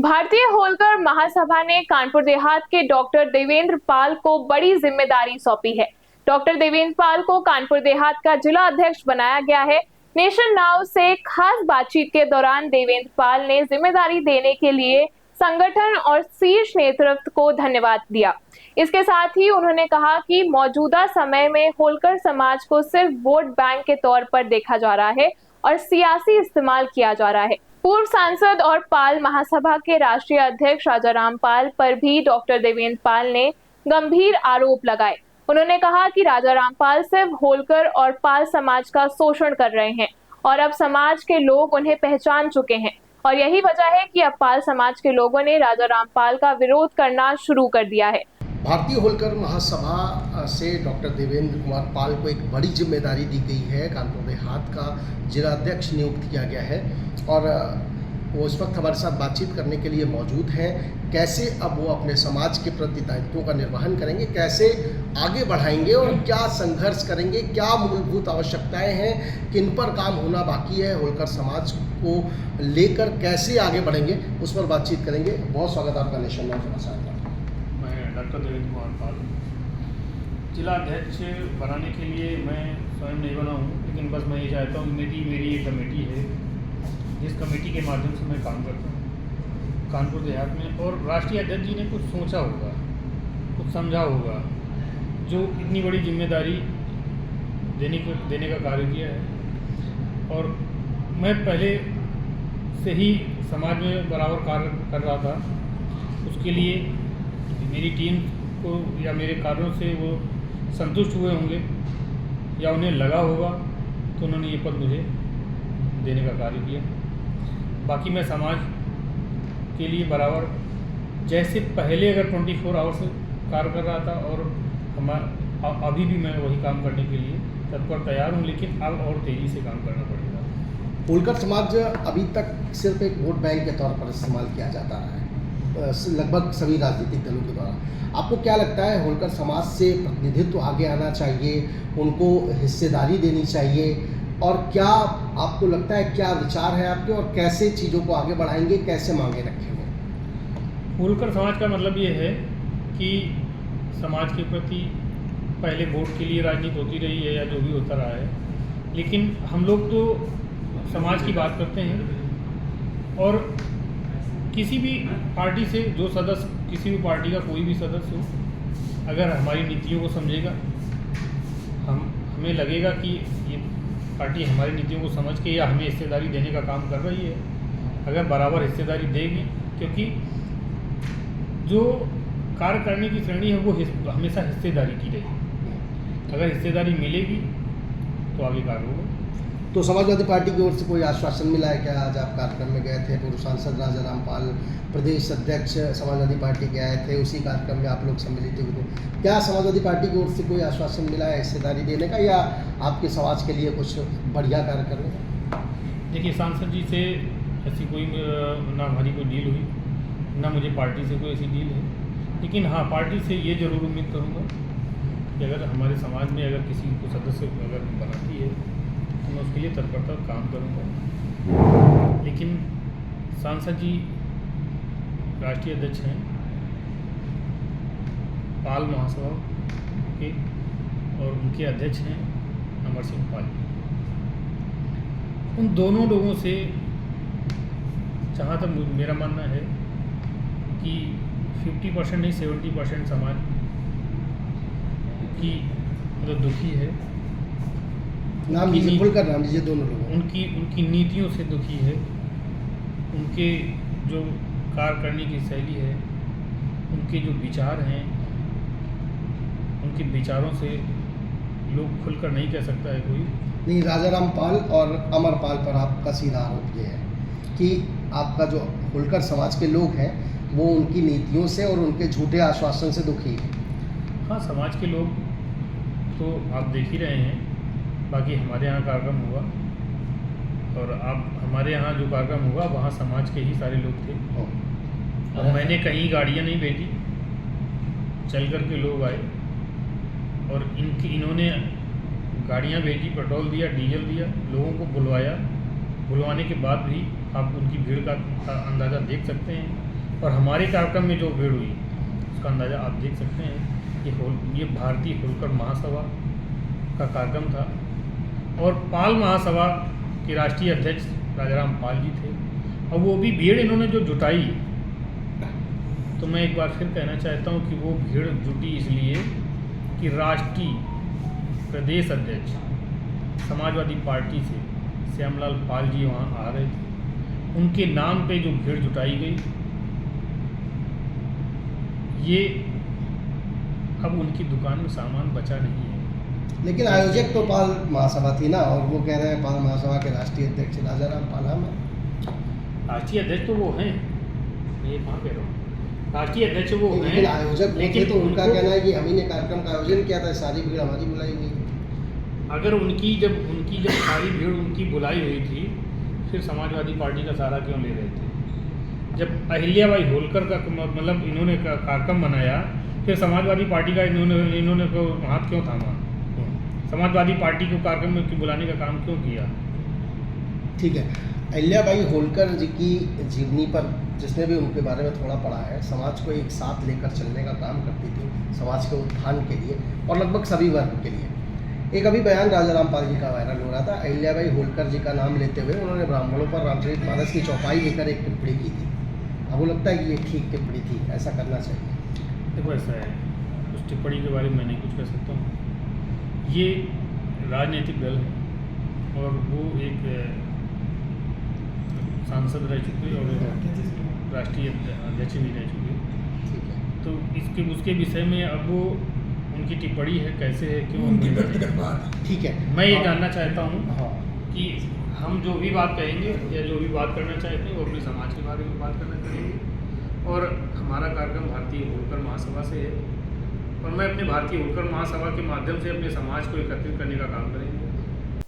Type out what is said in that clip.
भारतीय होलकर महासभा ने कानपुर देहात के डॉक्टर देवेंद्र पाल को बड़ी जिम्मेदारी सौंपी है। डॉक्टर देवेंद्र पाल को कानपुर देहात का जिला अध्यक्ष बनाया गया है। नेशन नाउ से खास बातचीत के दौरान देवेंद्र पाल ने जिम्मेदारी देने के लिए संगठन और शीर्ष नेतृत्व को धन्यवाद दिया। इसके साथ ही उन्होंने कहा कि मौजूदा समय में होलकर समाज को सिर्फ वोट बैंक के तौर पर देखा जा रहा है और सियासी इस्तेमाल किया जा रहा है। पूर्व सांसद और पाल महासभा के राष्ट्रीय अध्यक्ष राजाराम पाल पर भी डॉक्टर देवेंद्र पाल ने गंभीर आरोप लगाए। उन्होंने कहा कि राजाराम पाल सिर्फ होलकर और पाल समाज का शोषण कर रहे हैं और अब समाज के लोग उन्हें पहचान चुके हैं और यही वजह है कि अब पाल समाज के लोगों ने राजाराम पाल का विरोध करना शुरू कर दिया है। भारतीय होलकर महासभा से डॉक्टर देवेंद्र कुमार पाल को एक बड़ी जिम्मेदारी दी गई है। कानपुर देहात का जिला अध्यक्ष नियुक्त किया गया है और वो इस वक्त हमारे साथ बातचीत करने के लिए मौजूद हैं। कैसे अब वो अपने समाज के प्रति दायित्वों का निर्वहन करेंगे, कैसे आगे बढ़ाएंगे और क्या संघर्ष करेंगे, क्या मूलभूत आवश्यकताएं हैं, किन पर काम होना बाकी है, होलकर समाज को लेकर कैसे आगे बढ़ेंगे, उस पर बातचीत करेंगे। बहुत स्वागत आपका नेशन नाउ समाचार का। मैं डॉक्टर देवेंद्र कुमार पाल, जिला अध्यक्ष बनाने के लिए मैं स्वयं नहीं बना हूँ, लेकिन बस मैं ये चाहता हूँ कि मेरी एक कमेटी है जिस कमेटी के माध्यम से मैं काम करता हूँ कानपुर देहात में, और राष्ट्रीय अध्यक्ष जी ने कुछ सोचा होगा, कुछ समझा होगा, जो इतनी बड़ी जिम्मेदारी देने का कार्य किया है। और मैं पहले से ही समाज में बराबर कार्य कर रहा था, उसके लिए मेरी टीम को या मेरे कार्यों से वो संतुष्ट हुए होंगे या उन्हें लगा होगा, तो उन्होंने ये पद मुझे देने का कार्य किया। बाकी मैं समाज के लिए बराबर जैसे पहले अगर 24 आवर्स कार्य कर रहा था और अभी भी मैं वही काम करने के लिए तत्पर तैयार हूँ, लेकिन अब और तेज़ी से काम करना पड़ेगा। होलकर समाज अभी तक सिर्फ एक वोट बैंक के तौर पर इस्तेमाल किया जाता है लगभग सभी राजनीतिक दलों के द्वारा। आपको क्या लगता है, होलकर समाज से प्रतिनिधित्व आगे आना चाहिए, उनको हिस्सेदारी देनी चाहिए, और क्या आपको लगता है, क्या विचार है आपके, और कैसे चीज़ों को आगे बढ़ाएंगे, कैसे मांगे रखेंगे? होलकर समाज का मतलब ये है कि समाज के प्रति पहले वोट के लिए राजनीति होती रही है या जो भी होता रहा है, लेकिन हम लोग तो समाज की बात करते हैं। और किसी भी पार्टी से जो सदस्य, किसी भी पार्टी का कोई भी सदस्य हो, अगर हमारी नीतियों को समझेगा, हमें लगेगा कि ये पार्टी हमारी नीतियों को समझ के या हमें हिस्सेदारी देने का काम कर रही है, अगर बराबर हिस्सेदारी देगी, क्योंकि जो कार्य करने की श्रेणी है वो हमेशा हिस्सेदारी की रहेगी। अगर हिस्सेदारी मिलेगी तो आगे कार्य होगा। तो समाजवादी पार्टी की ओर से कोई आश्वासन मिला है क्या? आज आप कार्यक्रम में गए थे, पूर्व सांसद राजाराम पाल प्रदेश अध्यक्ष समाजवादी पार्टी के आए थे, उसी कार्यक्रम में आप लोग सम्मिलित हुए थे। क्या समाजवादी पार्टी की ओर से कोई आश्वासन मिला है हिस्सेदारी देने का, या आपके समाज के लिए कुछ बढ़िया कार्य करने का? देखिए, सांसद जी से ऐसी कोई ना हमारी कोई डील हुई, ना मुझे पार्टी से कोई ऐसी डील है, लेकिन हाँ, पार्टी से ये ज़रूर उम्मीद करूँगा कि अगर हमारे समाज में अगर किसी को सदस्य अगर बनाती है तो मैं उसके लिए तत्परता काम करूँगा। लेकिन सांसद जी राष्ट्रीय अध्यक्ष हैं पाल महासभा के, और उनके अध्यक्ष हैं अमर सिंह पाल। उन दोनों लोगों से जहाँ तक मेरा मानना है कि 50% नहीं 70% समाज की मतलब दुखी है। नाम लीजिए, खुलकर नाम लीजिए दोनों लोगों। उनकी नीतियों से दुखी है, उनके जो कार्य करने की शैली है, उनके जो विचार हैं, उनके विचारों से लोग खुलकर नहीं कह सकता है कोई। नहीं, राजाराम पाल और अमर पाल पर आपका सीधा आरोप ये है कि आपका जो होलकर समाज के लोग हैं वो उनकी नीतियों से और उनके झूठे आश्वासन से दुखी है। हाँ, समाज के लोग तो आप देख ही रहे हैं। बाकी हमारे यहाँ कार्यक्रम हुआ और आप हमारे यहाँ जो कार्यक्रम हुआ वहाँ समाज के ही सारे लोग थे, और मैंने कहीं गाड़ियाँ नहीं भेजी, चल कर के लोग आए और इन्होंने गाड़ियाँ भेजी, पेट्रोल दिया, डीजल दिया, लोगों को बुलवाया। बुलवाने के बाद भी आप उनकी भीड़ का अंदाज़ा देख सकते हैं और हमारे कार्यक्रम में जो भीड़ हुई उसका अंदाज़ा आप देख सकते हैं। ये भारतीय होलकर महासभा का कार्यक्रम था और पाल महासभा के राष्ट्रीय अध्यक्ष राजाराम पाल जी थे, और वो भी भीड़ इन्होंने जो जुटाई, तो मैं एक बार फिर कहना चाहता हूँ कि वो भीड़ जुटी इसलिए कि राष्ट्रीय प्रदेश अध्यक्ष समाजवादी पार्टी से श्यामलाल पाल जी वहाँ आ रहे थे, उनके नाम पे जो भीड़ जुटाई गई, ये अब उनकी दुकान में सामान बचा नहीं है। लेकिन आयोजक तो पाल महासभा थी ना, और वो कह रहे हैं पाल महासभा के राष्ट्रीय अध्यक्ष राजाराम पाल हम हैं। राष्ट्रीय अध्यक्ष तो वो हैं, मैं ये कहाँ कह रहा हूँ, राष्ट्रीय अध्यक्ष वो हैं, लेकिन आयोजक लेकिन तो उनका कहना है कि हम ही ने कार्यक्रम का आयोजन किया था, सारी भीड़ हमारी बुलाई हुई है। अगर उनकी जब सारी भीड़ उनकी बुलाई हुई थी, फिर समाजवादी पार्टी का सहारा क्यों ले रहे थे? जब अहिल्याबाई होलकर का मतलब इन्होंने कार्यक्रम बनाया, फिर समाजवादी पार्टी का इन्होंने को हाथ क्यों थामा? समाजवादी पार्टी को कार्यक्रम में बुलाने का काम क्यों किया? ठीक है, अहिल्याबाई होलकर जी की जीवनी पर जिसने भी उनके बारे में थोड़ा पढ़ा है, समाज को एक साथ लेकर चलने का काम करती थी, समाज के उत्थान के लिए और लगभग सभी वर्ग के लिए। एक अभी बयान राजाराम पाल जी का वायरल हो रहा था, अहिल्याबाई होलकर जी का नाम लेते हुए उन्होंने ब्राह्मणों पर रामचरितमानस की चौपाई लेकर एक टिप्पणी की थी। अब वो लगता है कि ये ठीक टिप्पणी थी, ऐसा करना चाहिए? देखो ऐसा है, उस टिप्पणी के बारे में मैं नहीं कुछ कह सकता हूँ। ये राजनीतिक दल है और वो एक सांसद रह चुके और राष्ट्रीय अध्यक्ष भी रह चुके, ठीक है, तो उसके विषय में अब वो उनकी टिप्पणी है, कैसे है, क्यों, ठीक है। मैं ये जानना चाहता हूँ हाँ, कि हम जो भी बात कहेंगे या जो भी बात करना चाहते हैं वो अपने समाज के बारे में बात करना चाहेंगे, और हमारा कार्यक्रम भारतीय होलकर महासभा से है और मैं अपने भारतीय होलकर महासभा के माध्यम से अपने समाज को एकत्रित करने का काम करेंगे।